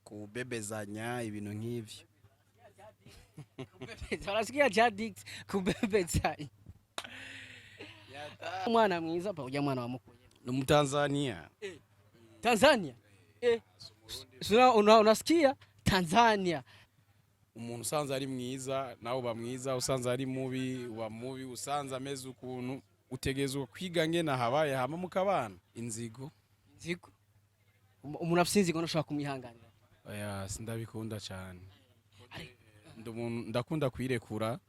kubebezanya ibintu nk'ivyo. Barasikia Jadix kubebezanya. Mwana mwiza pa uja mwana wa mukuye. Ni Mtanzania. Tanzania? Unasikia Tanzania. Umuntu usanze ari mwiza nawe uba mwiza, usanze ari mubi uba mubi, usanze ameze ukuntu utegezwe kwiga ngena habaye hama mukabana inzigo. Inzigo? Umuntu afite inzigo no shaka kumwihanganira. Oya sindabikunda cyane. Ndakunda kwirekura,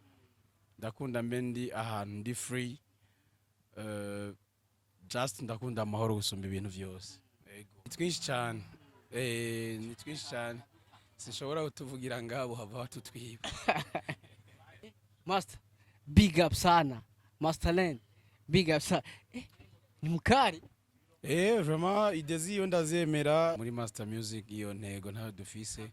ndakunda mbendi ahantu ndi free. Just ndakunda amahoro gusumba ibintu byose. Twinshi cyane. Ni twinshi cyane. Sinshobora kutuvugira ngabo hava batutwiba. Master big up sana. Masterland big up sana. Ni mukari. Vraiment idezi iyo ndazemera muri Master Music iyo ntego ntayo dufise.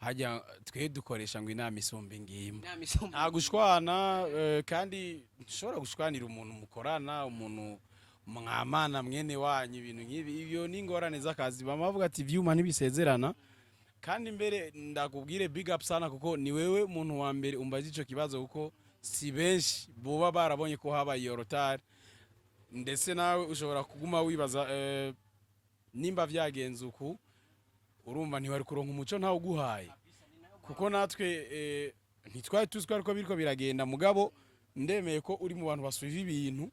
Hajya twe dukoresha ngo inama isombe ngimba. Nta gushwana kandi nshobora gushwanira umuntu mukorana, umuntu mwamana mwene wanyu ibintu nk'ibi. Ibyo ni ingorane z'akazi. Bamavuga ati vyuma ntibisezerana. Kandi mbere ndakubwire big up sana kuko ni wewe muntu wa mbere umbaza ico kibazo kuko si benshi boba barabonye ko habaye yorotari. Ndetse nawe ushobora kuguma wibaza nimba vyagenze uku urumva ntiwari kuronka umuco ntawo guhaye kuko natwe ntitwari tuziko ariko biriko biragenda mugabo ndemeye ko uri mu bantu basubiza ibintu.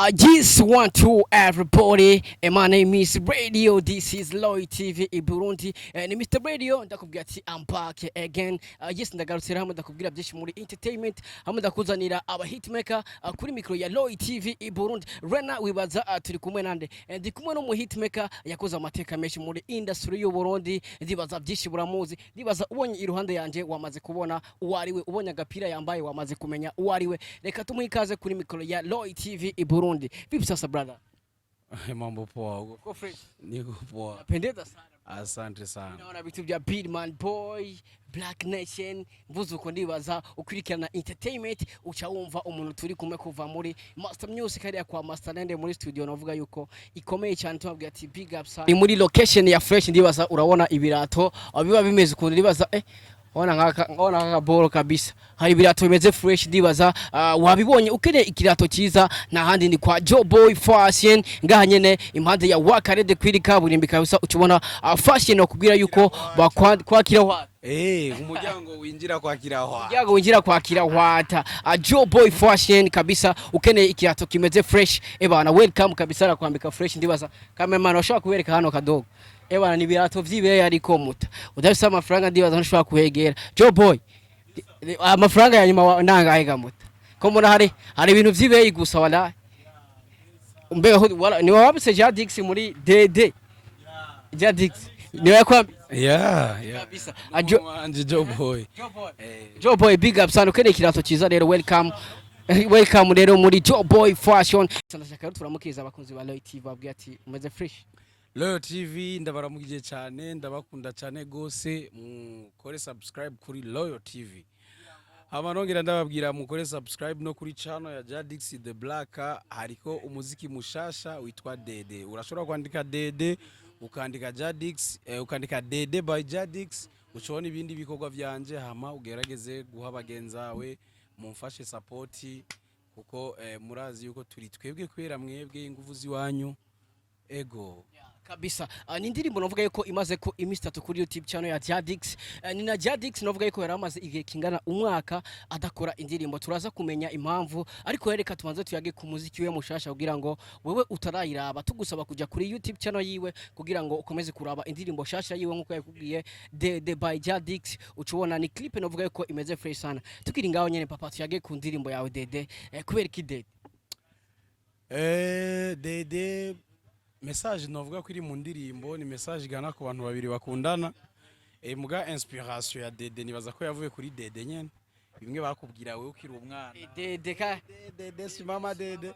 I just want to everybody, and my name is Radio. This is Lloyd TV in Burundi, and Mr. Radio. Ndakubwira ati I'm back again. Yes, ndagarutse hamwe ndakubwira byinshi muri entertainment, hamwe ndakuzanira aba hitmaker kuri micro ya Lloyd TV in Burundi. Rena wibaza turi kumwe nande, ndi kumwe no mu hitmaker yakoze amateka menshi muri industry y'u Burundi. Ndibaza byinshi buramuzi, ndibaza ubonye iruhande yanje wamaze kubona uwariwe, ubonye agapira yambaye wamaze kumenya uwariwe. Reka tumuhikaze kuri micro ya Lloyd TV in Burundi. Vipi sasa brother? Mambo poa huko. Uko fresh? Niko poa. Napendeza sana. Asante sana. Naona vitu vya Bidman Boy, Black Nation, mvuze uko ndibaza ukurikirana entertainment ucawumva umuntu turi kumwe kuva muri Master Music hariya kwa Masterland muri studio navuga yuko ikomeye cyane tubabwira ati big up sana. Ni muri location ya fresh ndibaza urabona ibirato biba bimeze ukuntu ndibaza ona ngaka boro kabisa. Hari birato bimeze fresh ndibaza wabibonye ukeneye ikirato cyiza na handi ni kwa Joe Boy Fashion ngaha nyene impande ya Wakarede kwiri kaburimbi kabisa ukibona fashion okubwira yuko kwakira wa umuryango winjira kwakira hwa. Umuryango winjira kwakira hwata. Joe Boy Fashion kabisa ukeneye ikirato kimeze fresh. Bana welcome kabisa arakwambika fresh ndibaza. Cameraman washaka kubereka hano kadogo. Bana ni birato vyibeye ariko muta. Udafise amafaranga ndibaza ntushobora kuhegera. Joe Boy amafaranga ya nyuma nangahe gamuta. Ko muri hari ibintu vyibeye gusa wala. Wala ni wabise Jadix muri DD. Jadix ni wakwambi. Yeah. Kabisa. Joe Boy. Joe Boy big up sana ukeneye kirato cyiza rero welcome. Welcome rero muri Joe Boy Fashion. Sanashaka turamukiza abakunzi ba Lloyd TV babwiye ati umeze fresh. Lloyd TV ndabaramukije cyane ndabakunda cyane gose mukore subscribe kuri Lloyd TV. Abanongera ndababwira mukore subscribe no kuri channel ya Jadix the Black hariko umuziki mushasha witwa Dede. Urashobora kwandika Dede ukandika Jadix ukandika Dede by Jadix ucibona ibindi bikorwa vyanje hama ugerageze guha bagenzawe mumfashe support kuko murazi yuko turi twebwe kwera mwebwe ingufu ziwanyu ego kabisa. Ni ndirimbo navuga yuko imaze ko iminsi 3 kuri YouTube channel ya Jadix. Ni na Jadix navuga yuko yaramaze igihe kingana umwaka adakora indirimbo. Turaza kumenya impamvu ariko yereka tumanze tuyage ku muziki we mushasha kugira ngo wewe utarayiraba tugusaba kuja kuri YouTube channel yiwe kugira ngo ukomeze kuraba indirimbo shasha yiwe nkuko yakubwiye The by Jadix. Ucubona ni clip navuga yuko imeze fresh sana. Tukiri ngaho nyene papa tuyage ku ndirimbo yawe Dede. Kubera ki Dede? Dede message novuga ko iri mu ndirimbo ni message igana ku bantu babiri bakundana. Muga inspiration ya Dede nibaza ko yavuye kuri Dede nyene. Bimwe bakubwira wewe ukiri umwana. Dede si mama Dede.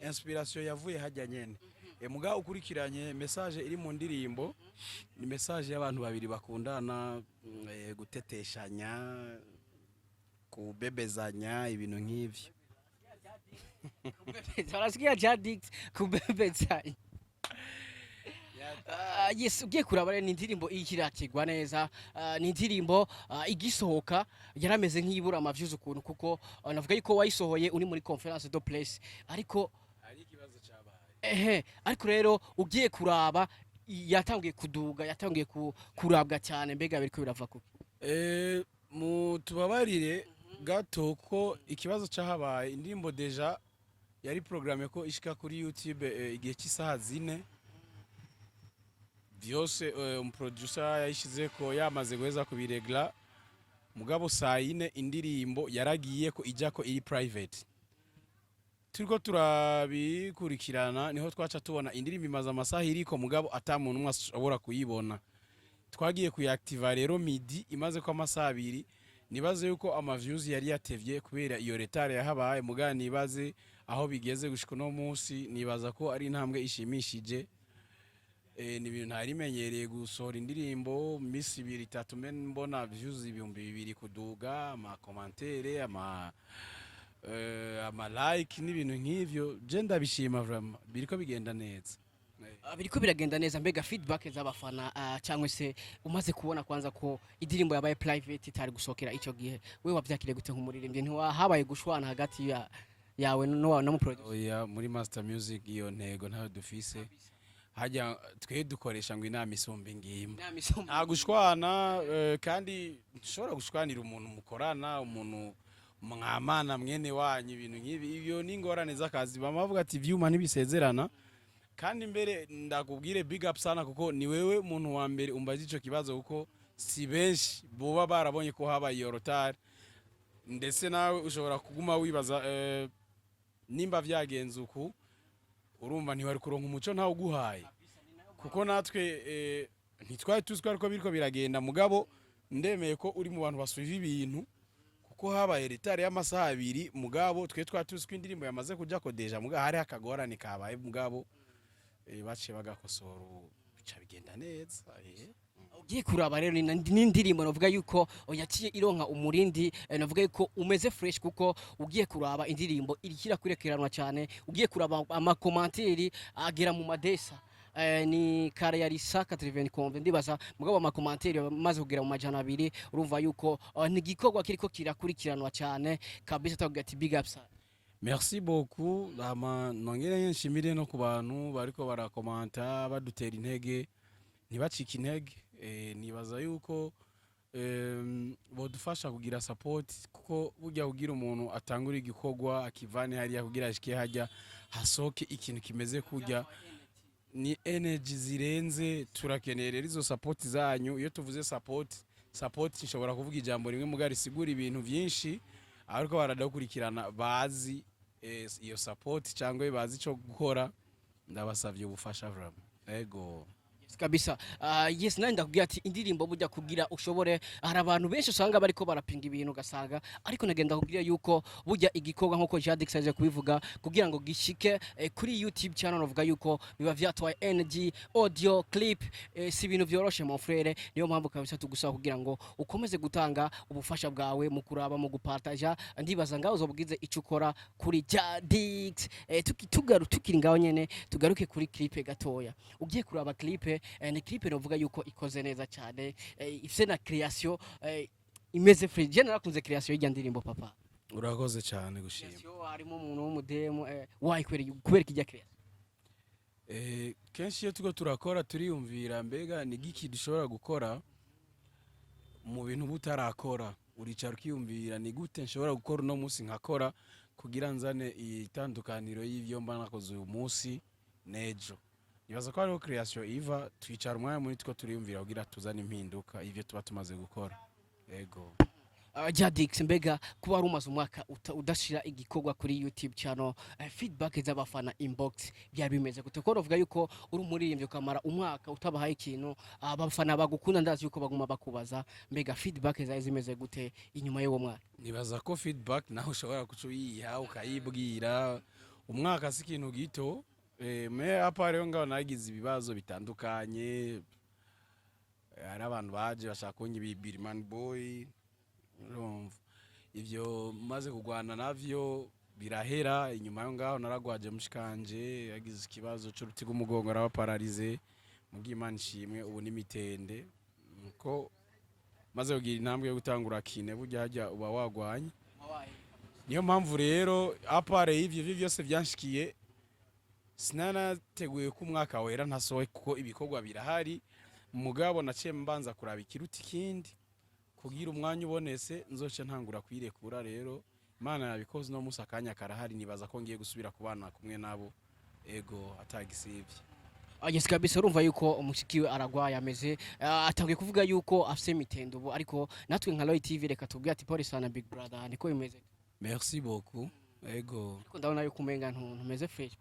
Inspiration yavuye hajya nyene. muga ukurikiranye message iri mu ndirimbo ni message y'abantu babiri bakundana, guteteshanya, kubebezanya ibintu nk'ivyo. Barasikia Jadix kubebezanya. Yes, ugiye kuraba rero ni indirimbo ikirakirwa neza, ni indirimbo igisohoka yarameze nk'ibura amaviews ukuntu kuko navuga yuko wayisohoye uri muri conference de presse ariko Hari ikibazo cyabaye. ariko rero ugiye kuraba yatangiye kuduga, yatangiye kurabwa cyane, mbega biriko birava kuki? Tubabarire gato ko ikibazo cyahabaye, indirimbo deja yari programme ko ishika kuri YouTube igihe cy'isaha 4 byose, umuproducer yayishize ko yamaze guheza kubiregla, mugabo saa 4 indirimbo yaragiye ko ijya ko iri private. Turiko turabikurikirana niho twaca tubona indirimbo imaze amasaha iriko mugabo atamuntu umwe ashobora kuyibona. Twagiye kuyiactiva rero midi imaze ko amasaha 2, nibaze yuko ama views yari yatevye kubera iyo retard yahabaye, mugabo nibaze aho bigeze gushika no munsi, nibaza ko ari intambwe ishimishije. Ni ibintu ntari menyereye gusohora indirimbo misi 2-3 mbona views 2000 kuduga, ama commentaire, ama like n'ibintu nk'ivyo. Je ndabishima vraiment, biriko bigenda neza. Biriko biragenda neza, mbega feedback z'abafana cyangwa se umaze kubona kwanza ko indirimbo yabaye private itari gusokera icyo gihe, we wavyakire gute nk'umuririmbyi? Ntiwahabaye gushwana hagati yawe no mu producer? Oya, muri Master Music iyo ntego ntayo dufise. Hajya twe dukoresha ngo inama isumba ingimba. Nta gushwana, kandi nshobora gushwanira umuntu mukorana, umuntu mwamana mwene wanyu, ibintu nk'ibi ibyo ni ingorane z'akazi. Bamavuga ati vyuma ntibisezerana, kandi mbere ndakubwire big up sana kuko ni wewe umuntu wa mbere umbaza ico kibazo, kuko si benshi boba barabonye ko habaye iyo retard. Ndetse nawe ushobora kuguma wibaza nimba vyagenze uku, urumva ntiwari kuronka umuco ntawo guhaye, kuko natwe ntitwari tuziko ariko biriko biragenda. Mugabo ndemeye ko uri mu bantu basubiza ibintu, kuko habaye retard y'amasaha 2, mugabo twe twari tuziko indirimbo yamaze kuja ko deja, mugabo hari akagorane kabaye, mugabo baciye bagakosora bica bigenda neza. Ugiye kuraba rero ni indirimbo navuga yuko yaciye ironka umurindi, navuga yuko umeze fresh kuko ugiye kuraba indirimbo irikira kurekeranwa cyane. Ugiye kuraba ama commentaire agera mu madesa, ni kare yari 180 ndibaza, mugabo ama commentaire maze kugera mu majana 2, urumva yuko ni gikorwa kiriko kirakurikiranwa cyane kabisa. Tavuga ati big up sana. Merci beaucoup. Nongere nshimire no ku bantu bariko barakomanta badutera intege, ntibacike intege. Nibaza yuko bodufasha kugira support, kuko burya kugira umuntu atangura igikorwa akivane hariya kugira ashike hajya hasoke ikintu kimeze kujya, ni energy zirenze. Turakeneye rero izo support zanyu. Iyo tuvuze support nshobora kuvuga ijambo rimwe mugari sigura ibintu byinshi, ariko baradakurikirana bazi iyo support cyangwa bazi cyo gukora. Ndabasavye ubufasha vraiment. Ego kabisa. Yes, nandi ndakubwira ati indirimbo bujya kugira ushobore, hari abantu benshi usanga bariko barapinga ibintu gasaga, ariko nagenda kugira yuko bujya igikorwa nkuko Jadix aje kubivuga kugira ngo gishike kuri YouTube channel, uvuga yuko biba vyatwaye energy, audio, clip, si ibintu byoroshe mon frère. Niyo mpamvu kabisa tugusaba kugira ngo ukomeze gutanga ubufasha bwawe mu kuraba, mu gupartager. Ndibaza ngaho uzobwize icyo ukora kuri Jadix. Tukiri ngaho nyene tugaruke kuri clip gatoya. Ugiye kuraba clip, ni clip novuga yuko ikoze neza cyane, ifite na creation imeze free. Je narakunze creation y'ijya ndirimbo papa. urakoze cyane gushima. Harimo umuntu w'umudemo kubera kijya creation. Kenshi iyo tuko turakora turiyumvira mbega ni giki dushobora gukora mu bintu butarakora. Uricara ukiyumvira ni gute nshobora gukora no munsi nkakora kugira nzane itandukaniro y'ivyo mba nakoze uyu munsi nejo. Nibaza ko hariho creation iva, twicara umwanya muri two turiyumvira kugira tuzane impinduka ivyo tuba tumaze gukora. Ego Jadix, mbega kuba ari umaze umwaka udashira igikorwa kuri YouTube channel, feedback z'abafana inbox byari bimeze gute? Ko uvuga yuko uri umuririmbyi ukamara umwaka utabahaye ikintu, abafana bagukunda ndazi yuko baguma bakubaza, mbega feedback zawe zimeze gute inyuma y'uwo mwaka? Nibaza ko feedback naho ushobora kucuyiha ukayibwira. Umwaka si ikintu gito, me apa rero ngaho nagize ibibazo bitandukanye, hari abantu baje bashaka kunyibibira man boy, urumva ivyo maze kugwana navyo birahera. Inyuma yo ngaho naragwaje mushikanje yagize ikibazo c'uruti rw'umugongo arabapararize, mugiye Imana ishimwe ubu ni mitende, ko maze kugira intambwe yo gutangura kine burya hajya uba wagwanye. Niyo mpamvu rero apare y'ivyo byose byanshikiye sinanateguye ko umwaka wera ntasohoye, kuko ibikorwa birahari. Mugabo naciye mbanza kuraba ikiruti kindi kugira umwanya ubonese nzoce ntangura kwirekura. Rero Imana yabikoze no musa akanya karahari, nibaza ko ngiye gusubira kubana kumwe nabo, ego atagisivye. Yes kabisa, urumva yuko umushiki aragwaye ameze atangiye kuvuga yuko afise mitendo ubu, ariko natwe nka Roy TV reka tubwire ati Paul sana big brother niko bimeze. Merci beaucoup. Ego. Ariko ndabona yuko umenga ntumeze fresh.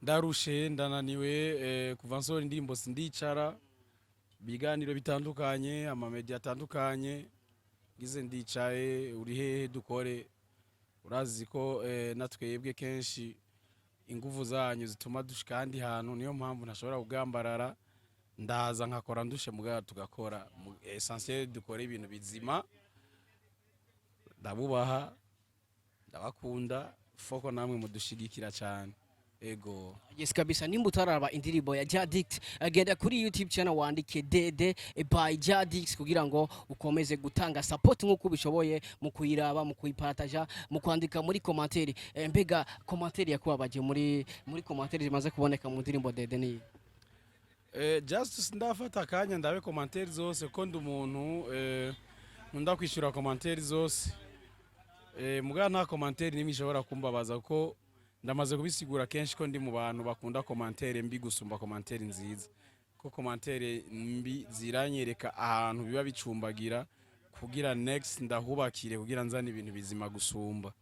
Ndarushe ndananiwe kuva nsoro indirimbo sindicara, biganiro bitandukanye, amamedia atandukanye, gize ndicaye uri hehe dukore. Urazi ko natwebwe kenshi inguvu zanyu zituma dushika kandi hantu, niyo mpamvu ntashobora kugambarara, ndaza nkakora ndushe mugabo tugakora essentiel, dukore ibintu bizima. Ndabubaha, ndabakunda, foko namwe mudushigikira cyane. Ego. Yes kabisa, nimba utaraba indirimbo ya Jadix agenda kuri YouTube channel wandike Dede by Jadix kugira ngo ukomeze gutanga support nkuko bishoboye mu kuyiraba, mu kuyipartager, mu kwandika muri commentaire. Mbega commentaire yakubabaje muri commentaire zimaze kuboneka mu ndirimbo Dede ni just ndafata akanya ndabe commentaire zose, ko ndi umuntu nkunda kwishura commentaire zose. Muga nta commentaire nimwe ishobora kumbabaza, ko ndamaze kubisigura kenshi ko ndi mu bantu bakunda commentaire mbi gusumba commentaire nziza, ko commentaire mbi ziranyereka ahantu biba bicumbagira kugira next ndahubakire kugira nzana ibintu bizima gusumba.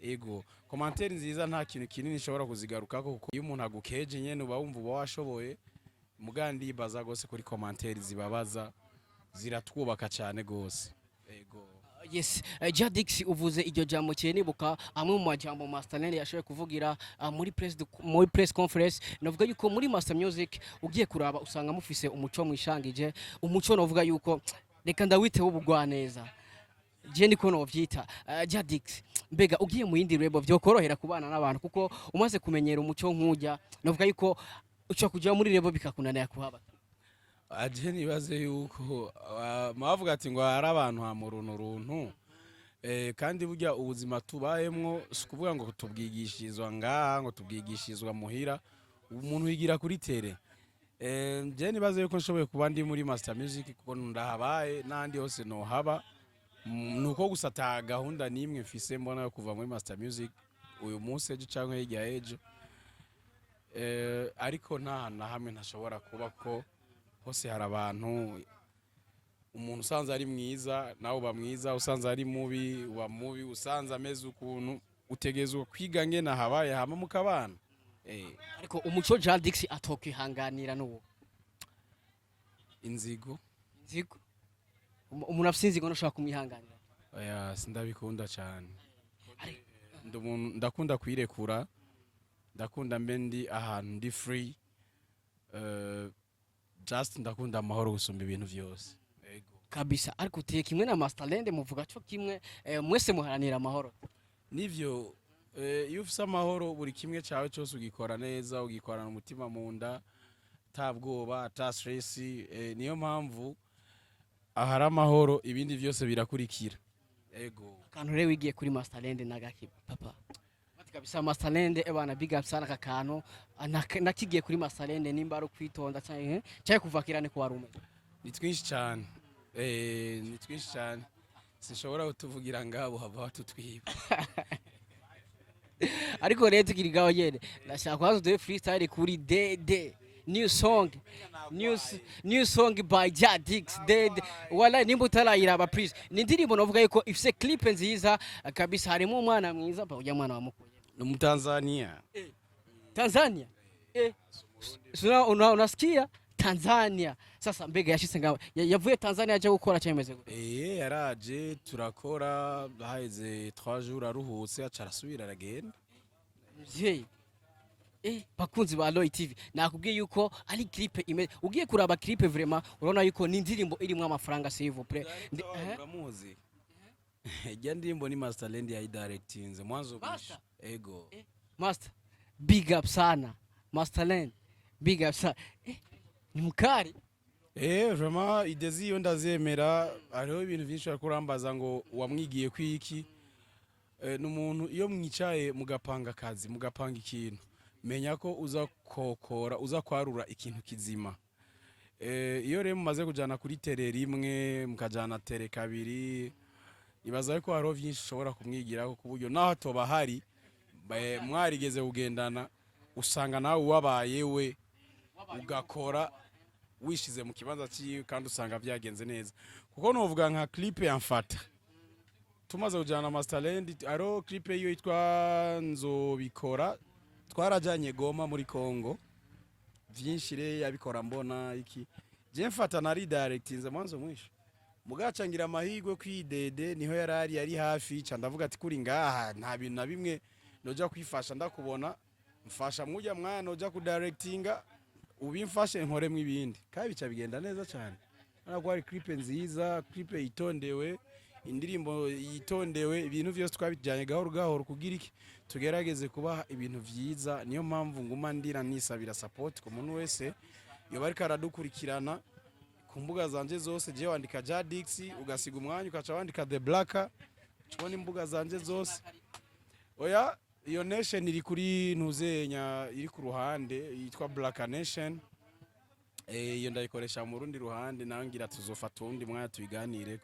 Ego commentaire nziza nta kintu kinini ishobora kuzigarukako, kuko iyo umuntu agukeje nyene uba wumva uba washoboye. Mugandi baza gose kuri commentaire zibabaza, ziratwubaka cyane gose. Ego. Yes, Jadix uvuze iryo jambo cyenibuka amwe mu majambo Masterland yashoye kuvugira muri press conference. Navuga yuko muri Master Music ugiye kuraba usanga mufise umuco mwishangije, umuco novuga yuko reka ndawite w'ubugwa neza. Je niko novyita Jadix, mbega ugiye mu yindi rebo vyokorohera kubana n'abantu, kuko umaze kumenyera umuco nk'ujya, navuga yuko uca kuja muri rebo bikakunanira kuhaba. Aje nibaze yuko mavuga ati ngo hari abantu hamuruntu, kandi burya ubuzima tubayemwo kuvuga ngo tubwigishirizwa ngaha, ngo tubwigishirizwa muhira, umuntu yigira kuri tere. Je nibaze yuko nshoboye kuba ndi muri Master Music kuko ndahabaye, nandi hose no haba, nuko gusata gahunda nimwe mfise mbona yo kuva muri Master Music uyu munsi ejo canke hirya ejo. Ariko nta na hamwe ntashobora kuba, ko hose hari abantu. Umuntu usanze ari mwiza nawe uba mwiza, usanze ari mubi uba mubi, usanze ameze ukuntu utegezwe kwiga ngena habaye hama mukabana. Ariko umuco Jadix atokwihanganira n'uwo inzigo umuntu afite inzigo ntushaka kumwihanganira. Oya sindabikunda cyane, ndakunda kwirekura, ndakunda mbendi ahantu ndi free, just ndakunda amahoro gusumba ibintu byose. Ego kabisa. Ariko uteye kimwe na Masterland muvuga cyo kimwe, mwese muharanira amahoro. Nivyo iyo ufise amahoro buri kimwe cyawe cyose ugikora neza, ugikorana umutima mu nda, tabwoba ata stress. Niyo mpamvu ahari amahoro ibindi byose birakurikira. Ego kantu rero wigiye kuri Masterland nagaki papa kabisa. Masterland ebana big up sana kakano nakigiye kuri Masterland, nimba ari kwitonda cyane kuvakirane ko warume. Ni twinshi cyane, ni twinshi cyane, sinshobora kutuvugira ngabo hava batutwiba. Ariko rero tukirigaho yene ndashaka kwazo de freestyle kuri Dede new song by Jadix Dede. Wala nimba utarayiraba please, ni indirimbo navuga yuko ifise clip nziza kabisa, harimo umwana mwiza pa ujya mwana wamukuye mu Tanzania. Tanzania unasikia Tanzania. Sasa mbega yashitse ngaho yavuye Tanzania aje gukora cyemeze gute? Yaraje turakora, haize 3 jours aruhutse acarasubira aragenda. Mzee bakunzi ba Roy TV nakubwiye yuko ari clip imeze ugiye kuraba clip vraiment urabona yuko ni indirimbo irimo amafaranga s'il vous plaît uramuzi ijya ndirimbo ni Masterland ya directinze mwanzo mwisho ego Master big up sana Masterland big up sana ni mukari vraiment idezi yo ndazemera hariho ibintu byinshi akurambaza ngo wamwigiye kwiki n'umuntu iyo mwicaye mugapanga akazi mugapanga ikintu menya ko uza kokora uza kwarura ikintu kizima iyo rero mumaze kujana kuri tere rimwe mukajana tere kabiri ibaza ko hariho byinshi ushobora kumwigira ku buryo naho toba hari mwarigeze kugendana usanga nawe wabaye we ugakora wishize mu kibanza cyiwe kandi usanga byagenze neza kuko novuga nka clip ya Mfata tumaze kujana Masterland aro clip yo yitwa Nzobikora twarajanye Goma muri Kongo vyinshi re yabikora mbona iki je Mfata nari directinze mwanzo mwisho mugacangira amahigwe kwidede niho yari hafi ca ndavuga ati kuri ngaha nta bintu na bimwe noja kwifasha ndakubona mfasha mujya mwana noja ku directinga ubimfashe nkoremwe ibindi kandi bica bigenda neza cyane nako ari clip nziza clip yitondewe indirimbo yitondewe ibintu byose twabijyanye gahoro gahoro kugira iki tugerageze kuba ibintu vyiza niyo mpamvu nguma ndira nisabira support ku muntu wese yo bari karadukurikirana ku mbuga zanje zose je wandika Jadix ugasiga umwanya ukaca wandika The Blacker cubona imbuga zanje zose oya iyo nation iri kuri ntuzenya iri ku ruhande yitwa Black Nation iyo ndayikoresha mu rundi ruhande nangira tuzofata undi mwanya tubiganireko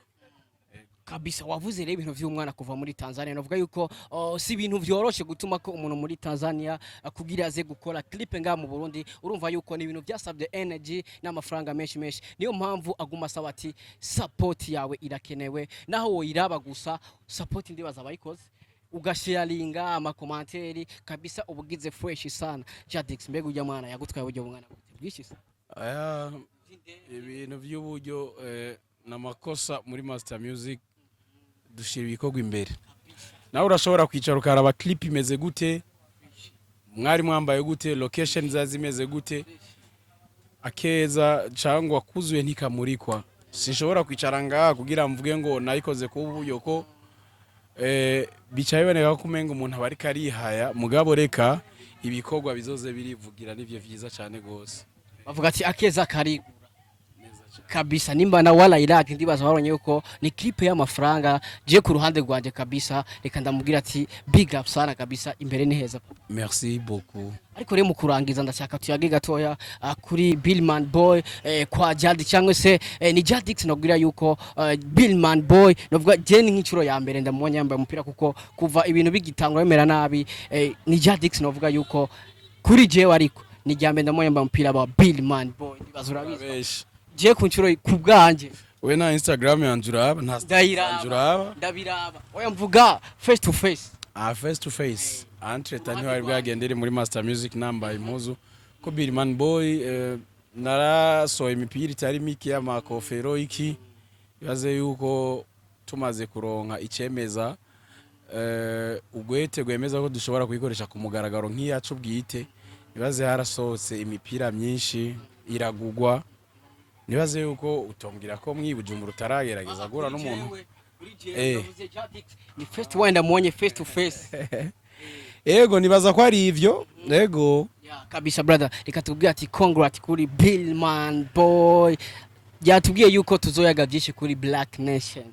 kabisa wavuze rero ibintu by'umwana kuva muri Tanzania navuga yuko si ibintu byoroshe gutuma ko umuntu muri Tanzania kugira aze gukora clip nga mu Burundi urumva yuko ni ibintu byasabye energy n'amafaranga menshi niyo mpamvu aguma asaba ati support yawe irakenewe naho woyiraba gusa support ndibaza bayikoze ugasharinga amakomanteri kabisa ubugize fresh sana Jadix mbega ujya mwana yagutwaye ujya mwana bwishi aya ibintu by'uburyo namakosa muri Master Music dushira ibikogwa imbere nawe urashobora kwicara ukaraba clip imeze gute mwari mwambaye gute location zazimeze gute akeza cyangwa kuzuye ntikamurikwa sinshobora kwicara ngaha kugira mvuge ngo nayikoze ku buryo ko bicaye boneka ko umenga umuntu abari karihaya mugabo reka ibikogwa bizoze birivugira nivyo vyiza cyane gose bavuga ati akeza kari kabisa nimba na wala Iraq ndibaza babonye yuko ni clip y'amafaranga je ku ruhande rwanje kabisa reka ndamubwira ati big up sana kabisa imbere ni heza merci beaucoup ariko rero mu kurangiza ndashaka tuyage gatoya kuri Billman Boy kwa Jadix cyangwa se ni Jadix nabwira yuko Billman Boy novuga je ni nk'icuro ya mbere ndamubonye yambaye umupira kuko kuva ibintu bigitangwa bemera nabi ni Jadix novuga yuko kuri jewe ariko ni jambe ndamubonye yambaye umupira ba Billman Boy ndibaza urabizi je kunchuro kubwanje we na Instagram yanjuraba nta ndabiraba oya mvuga face to face face to face entretanyo hari bwagendere muri Master Music number impuzu ko Billman Boy narasohoye imipira itari miki y'amakofero iki yaze yuko tumaze kuronka icemeza ugwete gwemeza ko dushobora kuyikoresha ku mugaragaro nk'iyacu bwite ibaze harasohotse imipira myinshi iragugwa nibaze yuko utombwira ko mwibujumbura utaragerageza gura n'umuntu ni first wenda muonye face to face ego nibaza ko ari ivyo ego kabisa brother reka tubwire ati congrats kuri Billman Boy yatubwiye yuko tuzoyaga byinshi kuri Black Nation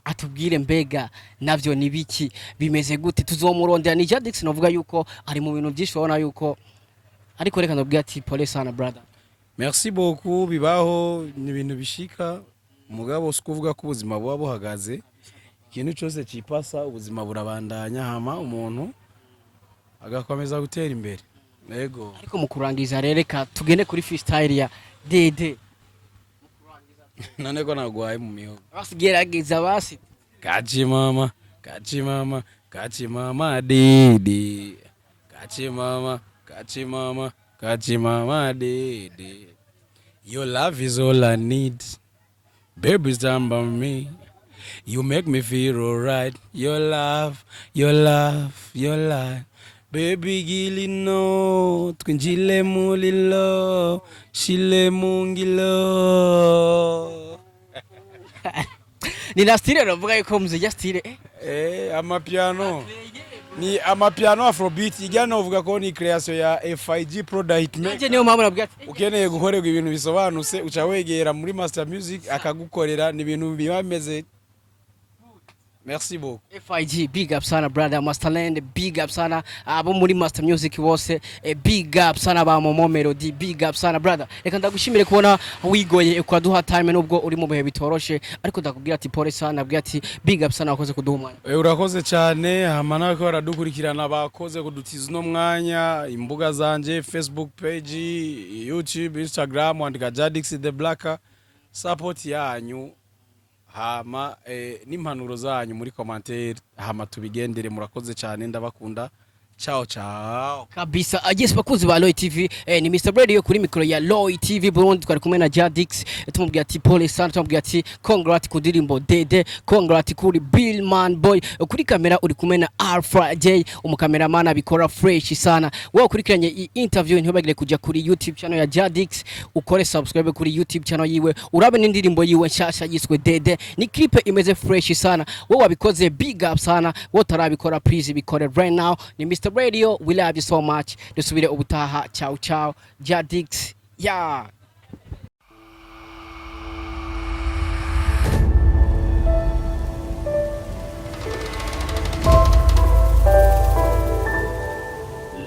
atubwire mbega navyo nibiki bimeze gute tuzomurondera ni Jadix novuga yuko ari mu bintu byinshi babona yuko ariko reka ndabwire ati pole sana brother merci beaucoup bibaho ni ibintu bishika mugabo sikuvuga ko ubuzima buba buhagaze ikintu cyose cipasa ubuzima burabandanya hama umuntu agakomeza gutera imbere yego ariko mu kurangiza rereka tugende kuri freestyle ya Dede none ko nagwaye mu mihogo basigerageza basi kachi mama Dede kachi mama Dede your love is all I need baby stand by me you make me feel alright your love Baby gilino twinjile mulilo shile mungilo. Ni na style uravuga yuko muzijya style Amapiano ni amapiano afrobeat igana uvuga ko ni creation ya FIG product nje niyo mpamvu nabwiye ati ukeneye gukorerwa ibintu bisobanutse uca wegera muri Master Music akagukorera ni ibintu bibameze. Merci beaucoup. FIG, big up sana brother. Masterland, big up sana. Abo muri Master Music bose, big up sana ba Momo Melody, big up sana brother. Reka ndagushimire kubona wigoye ukwaduha time nubwo uri mu bihe bitoroshe, ariko ndakubwira ati pole sana, abwira ati big up sana wakoze kuduha umwanya. Urakoze cyane, hamana ko baradukurikirana bakoze kudutiza no mwanya, imbuga zanje Facebook page, YouTube, Instagram andika Jadix the Blacker. Support yanyu hama n'impanuro zanyu muri commentaire hama tubigendere. Murakoze cyane, ndabakunda. Ciao ciao Kabisa. Yes, bakuzi ba Loy TV, ni Mr. Brady yo kuri mikoro ya Loy TV Burundi, twari kumwe na Jadix. Tumubwira ati pole sana, tumubwira ati congrats ku dirimbo Dede, congrats kuri Billman Boy. Kuri kamera uri kumwe na Alpha J, umukameraman abikora fresh sana. Wewe ukurikiranye iyi interview ntibagire kujya kuri YouTube channel ya Jadix, ukore subscribe kuri YouTube channel yiwe, urabe n'indirimbo yiwe nshasha yiswe Dede. Ni clip imeze fresh sana. Wewe wabikoze big up sana, wowe utarabikora please bikore right now. Ni Mr. Radio, we love you so much. Dusubire ubutaha. Ciao ciao. Jadix. Yeah.